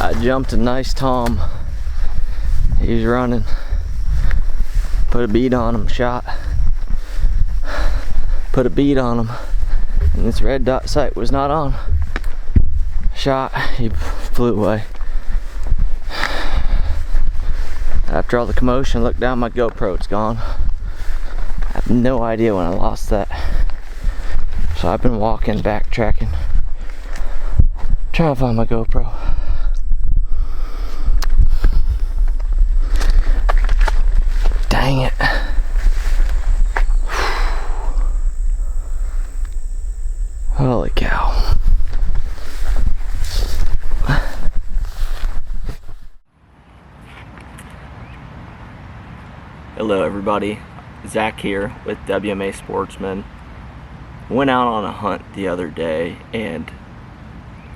I jumped a nice tom. He was running. Put a bead on him, shot. Put a bead on him, and this red dot sight was not on. Shot, he flew away. After all the commotion, looked down, my GoPro, it's gone. I have no idea when I lost that. So I've been walking, backtracking, trying to find my GoPro. Dang it. Holy cow. Hello everybody, Zach here with WMA Sportsman. Went out on a hunt the other day and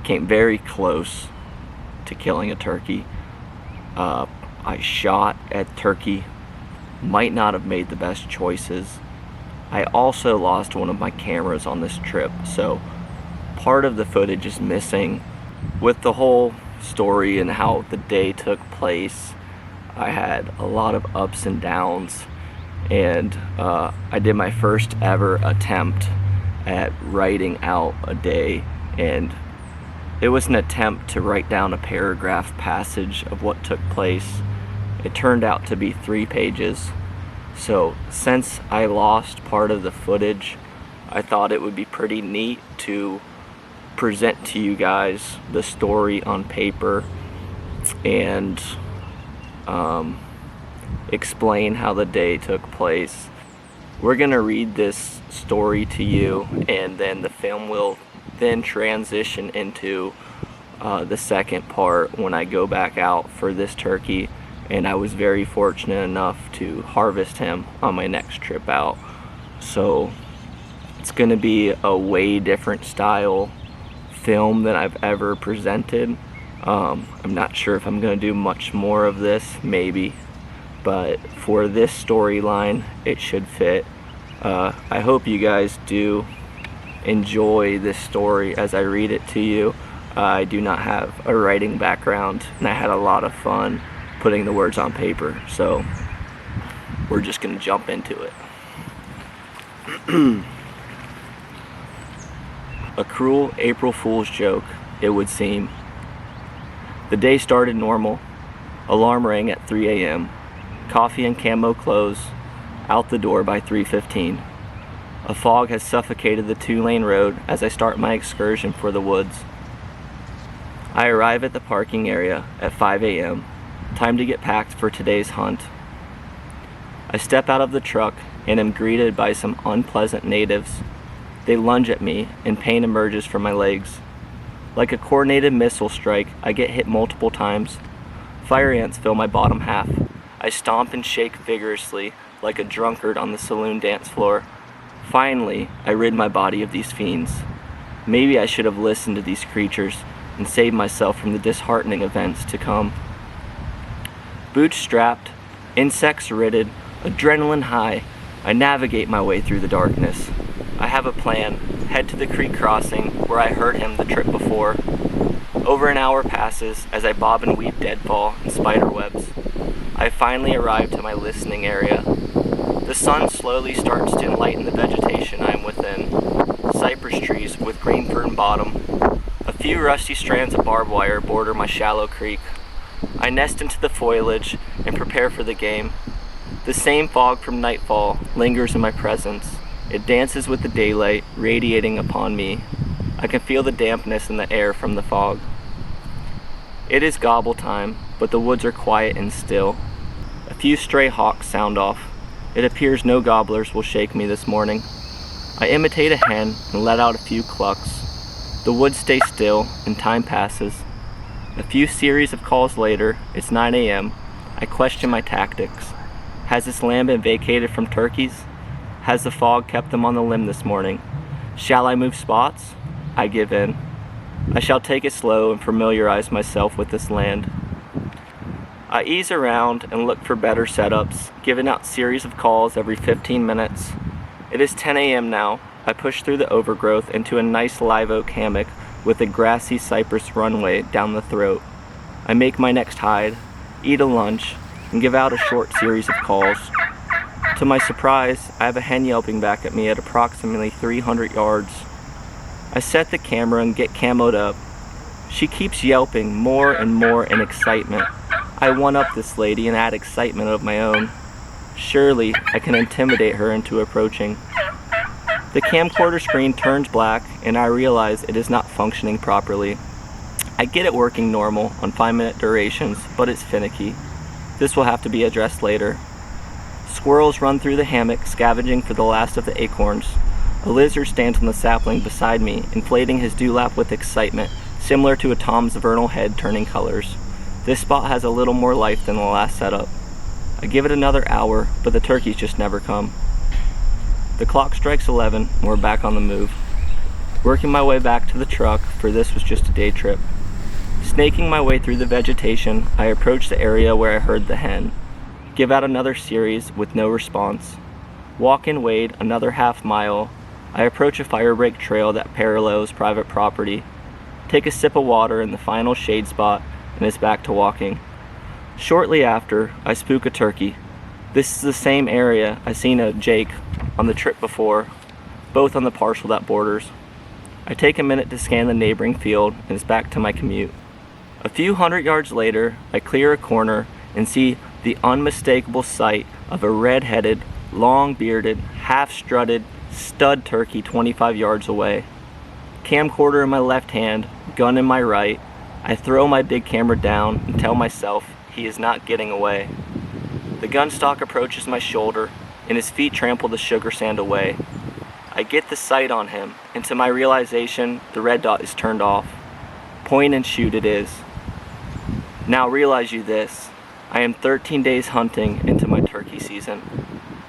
came very close to killing a turkey. I shot at turkey, might not have made the best choices. I also lost one of my cameras on this trip, so part of the footage is missing. With the whole story and how the day took place, I had a lot of ups and downs, and I did my first ever attempt at writing out a day, and it was an attempt to write down a paragraph passage of what took place. It turned out to be 3 pages. So since I lost part of the footage, I thought it would be pretty neat to present to you guys the story on paper and explain how the day took place. We're gonna read this story to you, and then the film will then transition into the second part when I go back out for this turkey. And I was very fortunate enough to harvest him on my next trip out. So it's gonna be a way different style film than I've ever presented. I'm not sure if I'm gonna do much more of this, maybe, but for this storyline, it should fit. I hope you guys do enjoy this story as I read it to you. I do not have a writing background, and I had a lot of fun putting the words on paper, so we're just gonna jump into it. A cruel April Fool's joke, it would seem. The day started normal. Alarm rang at 3 a.m. Coffee and camo clothes, out the door by 3:15. A fog has suffocated the 2-lane road as I start my excursion for the woods. I arrive at the parking area at 5 a.m. Time to get packed for today's hunt. I step out of the truck and am greeted by some unpleasant natives. They lunge at me and pain emerges from my legs. Like a coordinated missile strike, I get hit multiple times. Fire ants fill my bottom half. I stomp and shake vigorously like a drunkard on the saloon dance floor. Finally, I rid my body of these fiends. Maybe I should have listened to these creatures and saved myself from the disheartening events to come. Boots strapped, insects ridded, adrenaline high, I navigate my way through the darkness. I have a plan, head to the creek crossing where I heard him the trip before. Over an hour passes as I bob and weave deadfall and spider webs. I finally arrive to my listening area. The sun slowly starts to enlighten the vegetation I am within. Cypress trees with green fern bottom. A few rusty strands of barbed wire border my shallow creek. I nest into the foliage and prepare for the game. The same fog from nightfall lingers in my presence. It dances with the daylight radiating upon me. I can feel the dampness in the air from the fog. It is gobble time, but the woods are quiet and still. A few stray hawks sound off. It appears no gobblers will shake me this morning. I imitate a hen and let out a few clucks. The woods stay still and time passes. A few series of calls later, it's 9 a.m. I question my tactics. Has this land been vacated from turkeys? Has the fog kept them on the limb this morning? Shall I move spots? I give in. I shall take it slow and familiarize myself with this land. I ease around and look for better setups, giving out series of calls every 15 minutes. It is 10 a.m. now. I push through the overgrowth into a nice live oak hammock with a grassy cypress runway down the throat. I make my next hide, eat a lunch, and give out a short series of calls. To my surprise, I have a hen yelping back at me at approximately 300 yards. I set the camera and get camoed up. She keeps yelping more and more in excitement. I one-up this lady and add excitement of my own. Surely, I can intimidate her into approaching. The camcorder screen turns black and I realize it is not functioning properly. I get it working normal on 5-minute durations, but it's finicky. This will have to be addressed later. Squirrels run through the hammock, scavenging for the last of the acorns. A lizard stands on the sapling beside me, inflating his dewlap with excitement, similar to a Tom's vernal head turning colors. This spot has a little more life than the last setup. I give it another hour, but the turkeys just never come. The clock strikes 11, and we're back on the move. Working my way back to the truck, for this was just a day trip. Snaking my way through the vegetation, I approach the area where I heard the hen. Give out another series with no response. Walk and wade another half mile. I approach a firebreak trail that parallels private property. Take a sip of water in the final shade spot, and it's back to walking. Shortly after, I spook a turkey. This is the same area I seen a Jake on the trip before, both on the parcel that borders. I take a minute to scan the neighboring field, and it's back to my commute. A few hundred yards later, I clear a corner and see the unmistakable sight of a red-headed, long-bearded, half-strutted stud turkey 25 yards away. Camcorder in my left hand, gun in my right. I throw my big camera down and tell myself he is not getting away. The gun stock approaches my shoulder and his feet trample the sugar sand away. I get the sight on him, and to my realization, the red dot is turned off. Point and shoot it is. Now realize you this, I am 13 days hunting into my turkey season.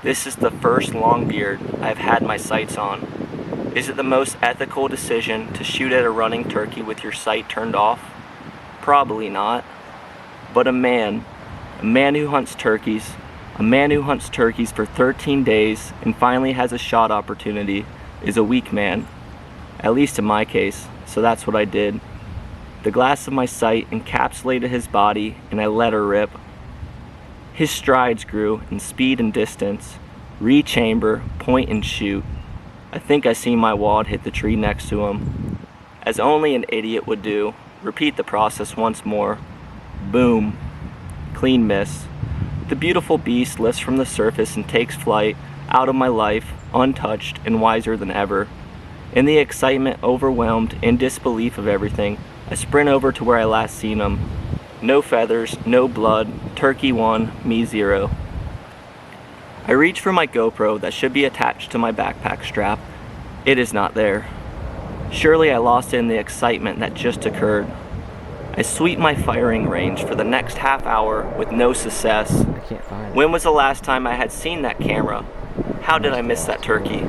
This is the first long beard I have had my sights on. Is it the most ethical decision to shoot at a running turkey with your sight turned off? Probably not. But a man who hunts turkeys, for 13 days and finally has a shot opportunity is a weak man. At least in my case, so that's what I did. The glass of my sight encapsulated his body and I let her rip. His strides grew in speed and distance. Rechamber, point and shoot. I think I see my wad hit the tree next to him. As only an idiot would do, repeat the process once more. Boom. Clean miss. The beautiful beast lifts from the surface and takes flight out of my life, untouched and wiser than ever. In the excitement, overwhelmed, in disbelief of everything, I sprint over to where I last seen him. No feathers, no blood, turkey 1, me 0. I reach for my GoPro that should be attached to my backpack strap. It is not there. Surely I lost it in the excitement that just occurred. I sweep my firing range for the next half hour with no success. I can't find it. When was the last time I had seen that camera? How did I miss that turkey?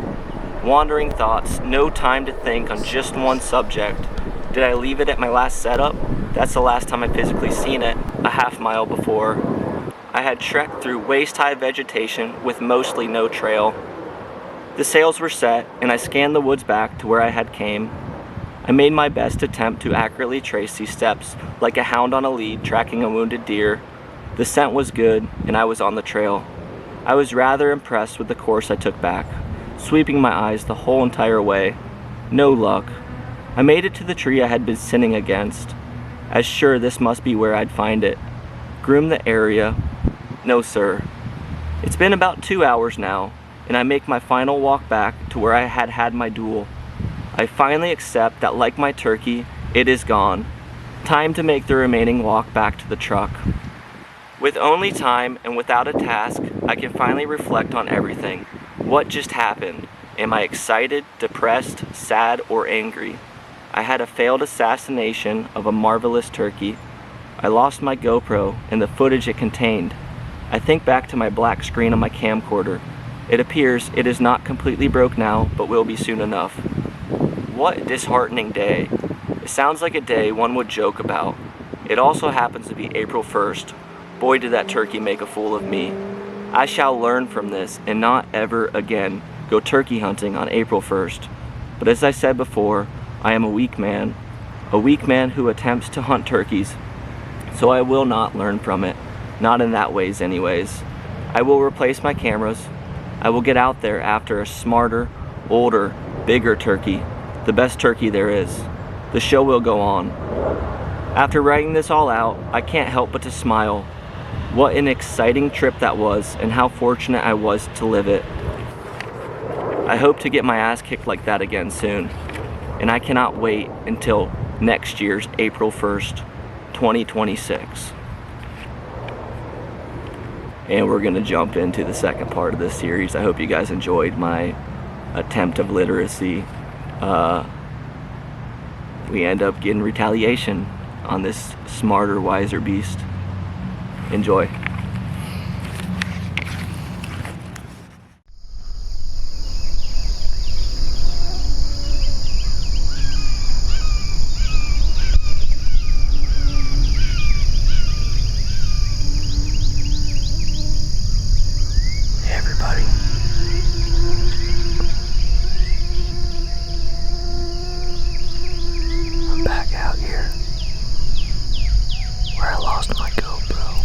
Wandering thoughts, no time to think on just one subject. Did I leave it at my last setup? That's the last time I physically seen it, a half mile before. I had trekked through waist-high vegetation with mostly no trail. The sails were set, and I scanned the woods back to where I had came. I made my best attempt to accurately trace these steps, like a hound on a lead tracking a wounded deer. The scent was good, and I was on the trail. I was rather impressed with the course I took back, sweeping my eyes the whole entire way. No luck. I made it to the tree I had been sitting against, as sure this must be where I'd find it. Groom the area. No, sir. It's been about 2 hours now, and I make my final walk back to where I had had my duel. I finally accept that, like my turkey, it is gone. Time to make the remaining walk back to the truck. With only time and without a task, I can finally reflect on everything. What just happened? Am I excited, depressed, sad, or angry? I had a failed assassination of a marvelous turkey. I lost my GoPro and the footage it contained. I think back to my black screen on my camcorder. It appears it is not completely broke now, but will be soon enough. What a disheartening day. It sounds like a day one would joke about. It also happens to be April 1st. Boy, did that turkey make a fool of me. I shall learn from this and not ever again go turkey hunting on April 1st. But as I said before, I am a weak man who attempts to hunt turkeys so I will not learn from it. Not in that ways anyways. I will replace my cameras. I will get out there after a smarter, older, bigger turkey, the best turkey there is. The show will go on. After writing this all out, I can't help but to smile. What an exciting trip that was, and how fortunate I was to live it. I hope to get my ass kicked like that again soon, and I cannot wait until next year's April 1st, 2026. And we're gonna jump into the second part of this series. I hope you guys enjoyed my attempt of literacy. We end up getting retaliation on this smarter, wiser beast. Enjoy. Hey everybody. I'm back out here where I lost my GoBro.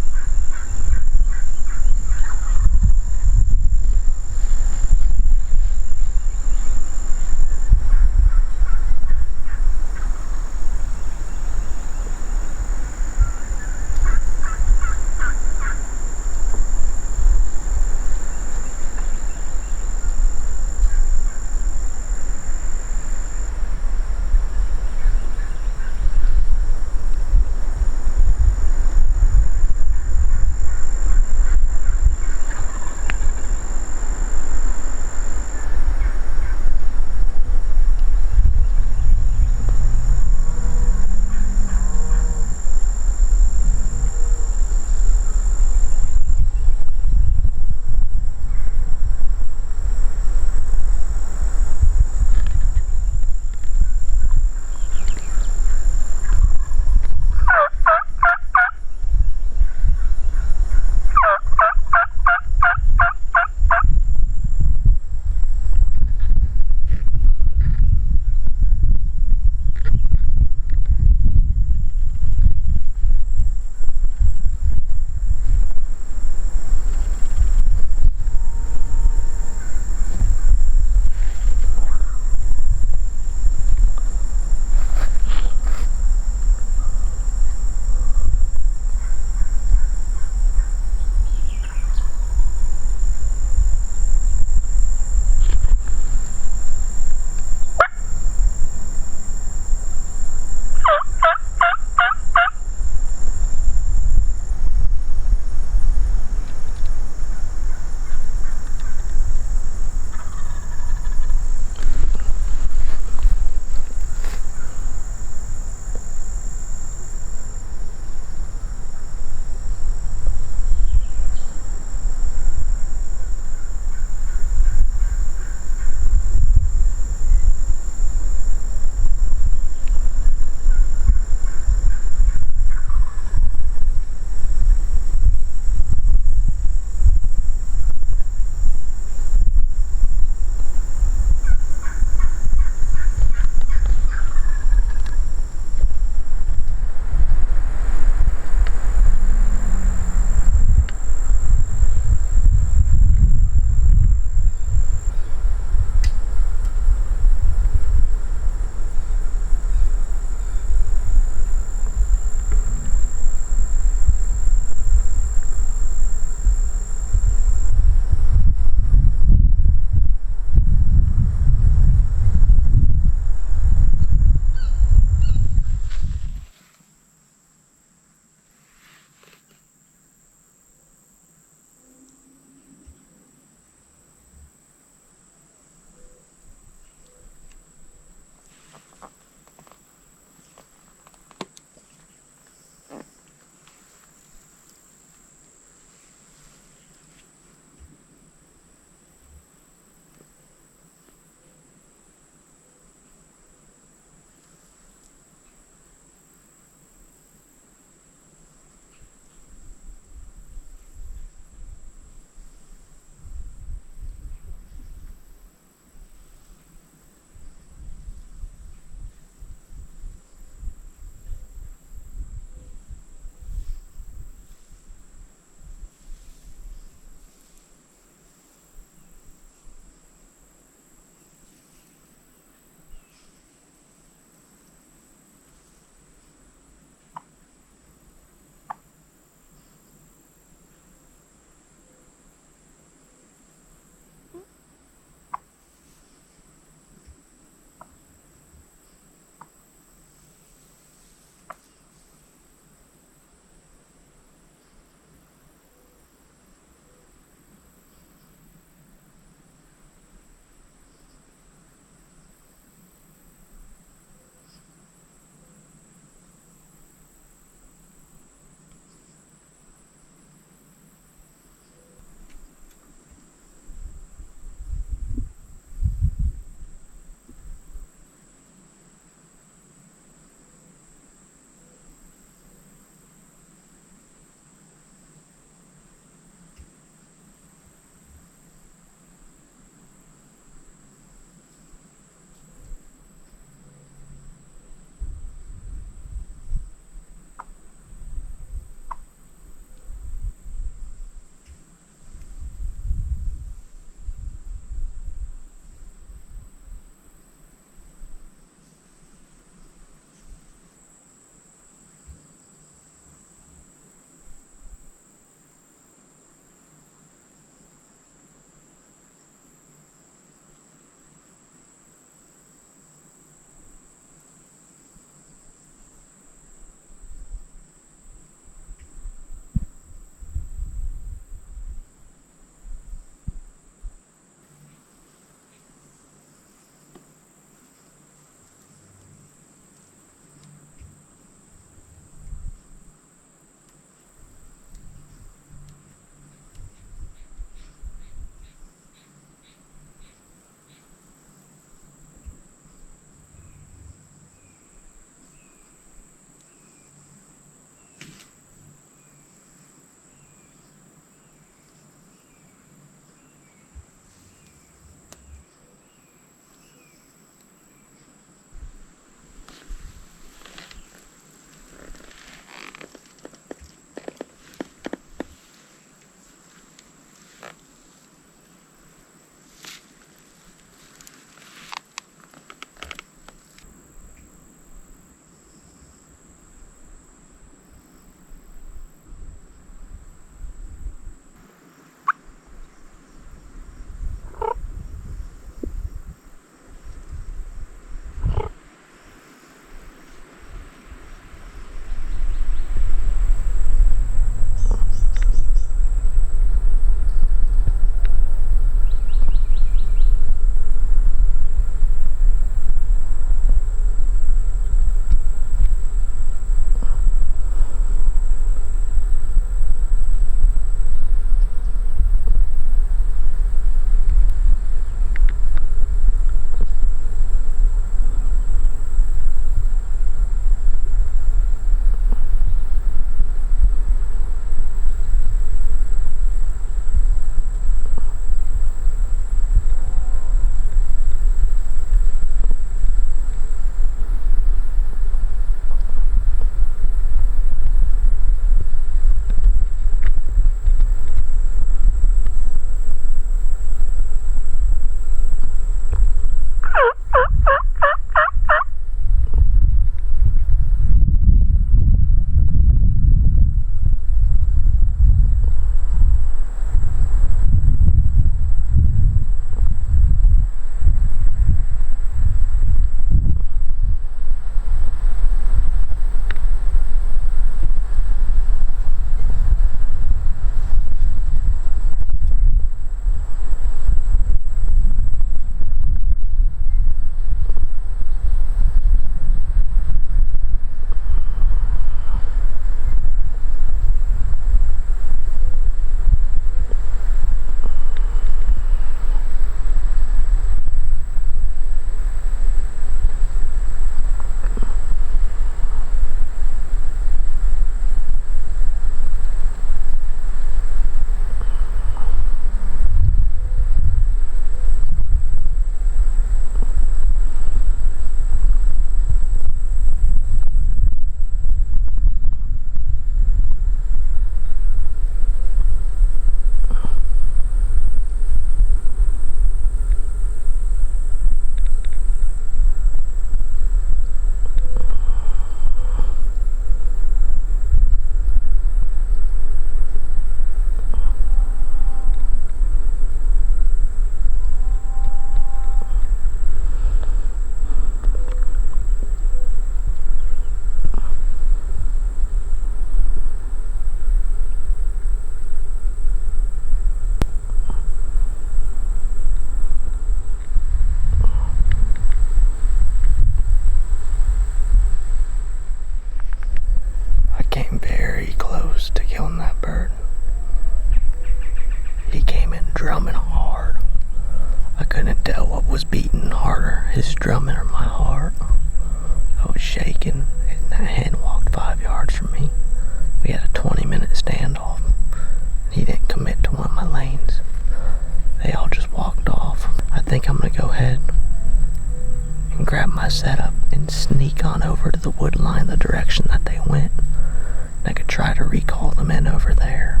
my setup and sneak on over to the wood line the direction that they went. And I could try to recall them in over there.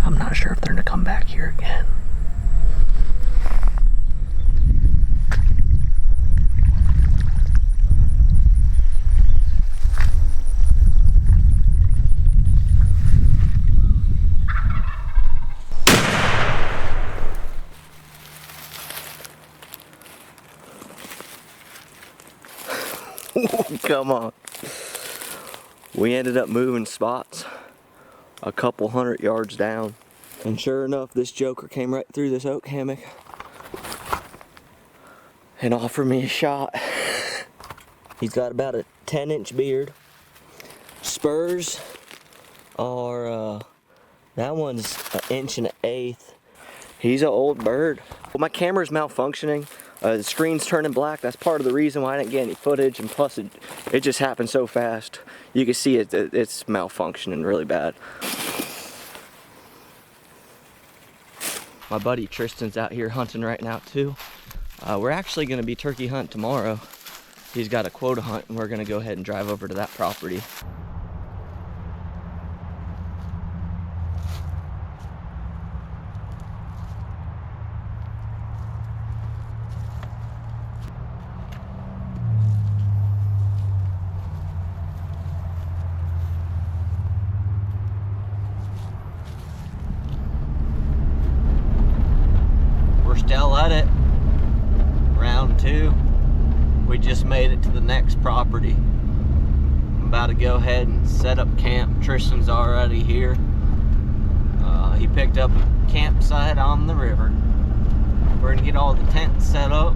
I'm not sure if they're gonna come back here again. Come on. We ended up moving spots a couple 100 yards down. And sure enough, this joker came right through this oak hammock and offered me a shot. He's got about a 10-inch beard. Spurs are, that one's 1.125 inches. He's an old bird. Well, my camera's malfunctioning. The screen's turning black. That's part of the reason why I didn't get any footage, and plus it just happened so fast. You can see it's malfunctioning really bad. My buddy Tristan's out here hunting right now too. We're actually gonna be turkey hunt tomorrow. He's got a quota hunt and we're gonna go ahead and drive over to that property. Still at it. Round 2. We just made it to the next property. I'm about to go ahead and set up camp. Tristan's already here. He picked up a campsite on the river. We're gonna get all the tents set up,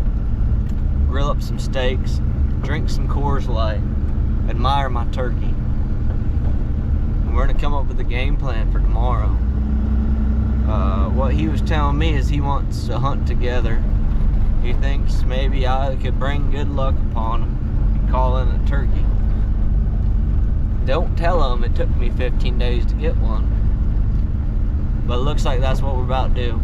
grill up some steaks, drink some Coors Light, admire my turkey. And we're gonna come up with a game plan for tomorrow. What he was telling me is he wants to hunt together. He thinks maybe I could bring good luck upon him and call in a turkey. Don't tell him it took me 15 days to get one. But it looks like that's what we're about to do.